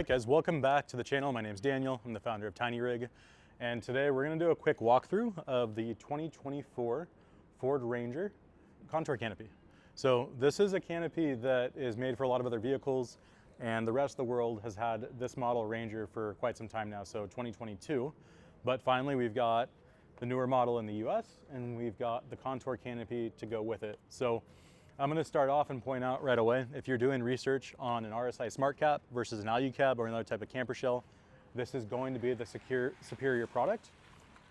Alright guys, welcome back to the channel. My name is Daniel, I'm the founder of Tiny Rig, and today we're going to do a quick walkthrough of the 2024 Ford Ranger Contour Canopy. So this is a canopy that is made for a lot of other vehicles, and the rest of the world has had this model Ranger for quite some time now, so 2022. But finally we've got the newer model in the US, and we've got the Contour Canopy to go with it. So I'm going to start off and point out right away, if you're doing research on an RSI Smart Cap versus an Alu-Cab or another type of camper shell, this is going to be the superior product.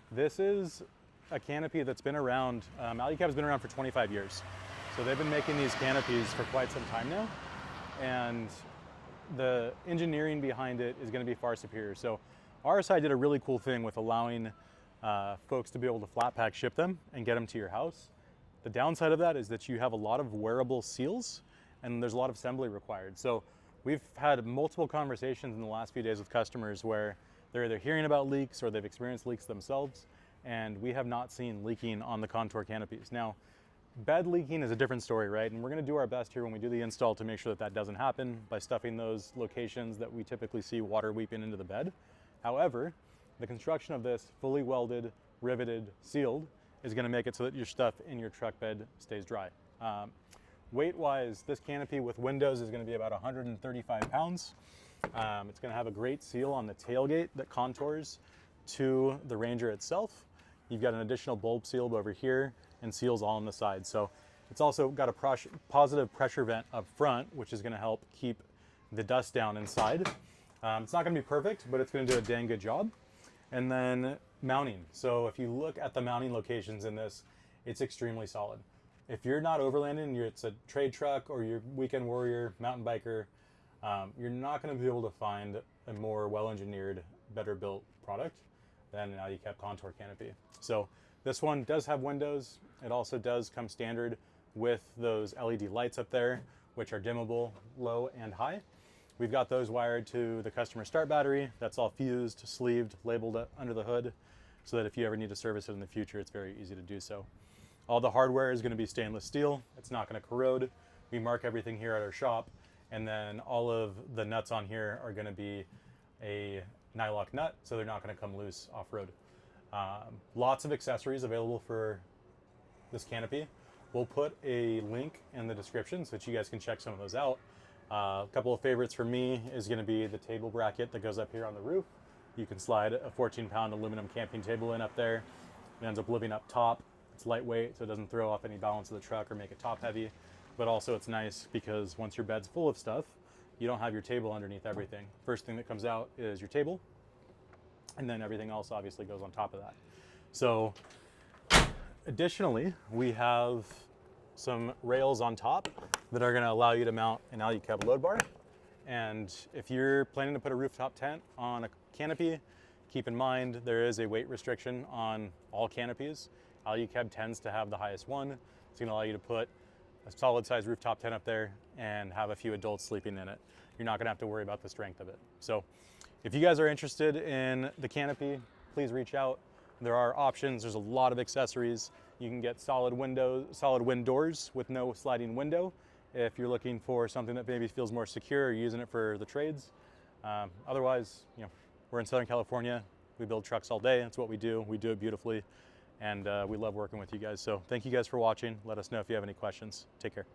This is a canopy that's been around, Alu-Cab's been around for 25 years. So they've been making these canopies for quite some time now, and the engineering behind it is going to be far superior. So RSI did a really cool thing with allowing folks to be able to flat pack ship them and get them to your house. The downside of that is that you have a lot of wearable seals and there's a lot of assembly required. So we've had multiple conversations in the last few days with customers where they're either hearing about leaks or they've experienced leaks themselves, and we have not seen leaking on the Contour canopies. Now, bed leaking is a different story, right? And we're going to do our best here when we do the install to make sure that that doesn't happen by stuffing those locations that we typically see water weeping into the bed. However, the construction of this fully welded, riveted, sealed is going to make it so that your stuff in your truck bed stays dry. Weight-wise, this canopy with windows is going to be about 135 pounds. It's going to have a great seal on the tailgate that contours to the Ranger itself. You've got an additional bulb seal over here and seals all on the side. So it's also got a positive pressure vent up front, which is going to help keep the dust down inside. It's not going to be perfect, but it's going to do a dang good job. And then mounting. So if you look at the mounting locations in this, it's extremely solid. If you're not overlanding, it's a trade truck or you're weekend warrior, mountain biker, you're not going to be able to find a more well-engineered, better built product than an Alu-Cab Contour Canopy. So this one does have windows. It also does come standard with those LED lights up there, which are dimmable, low and high. We've got those wired to the customer start battery. That's all fused, sleeved, labeled under the hood, so that if you ever need to service it in the future, it's very easy to do so. All the hardware is going to be stainless steel. It's not going to corrode. We mark everything here at our shop, and then all of the nuts on here are going to be a nylock nut, so they're not going to come loose off-road. Lots of accessories available for this canopy. We'll put a link in the description so that you guys can check some of those out. A couple of favorites for me is going to be the table bracket that goes up here on the roof. You can slide a 14-pound aluminum camping table in up there. It ends up living up top. It's lightweight, so it doesn't throw off any balance of the truck or make it top heavy. But also it's nice because once your bed's full of stuff, you don't have your table underneath everything. First thing that comes out is your table, and then everything else obviously goes on top of that. So additionally, we have some rails on top that are going to allow you to mount an Alu-Cab load bar. And if you're planning to put a rooftop tent on a canopy, keep in mind there is a weight restriction on all canopies. Alu-Cab tends to have the highest one. It's going to allow you to put a solid size rooftop tent up there and have a few adults sleeping in it. You're not going to have to worry about the strength of it. So if you guys are interested in the canopy, please reach out. There are options. There's a lot of accessories. You can get solid wind doors with no sliding window if you're looking for something that maybe feels more secure or using it for the trades. Otherwise, we're in Southern California. We build trucks all day. That's what we do. We do it beautifully, and we love working with you guys. So thank you guys for watching. Let us know if you have any questions. Take care.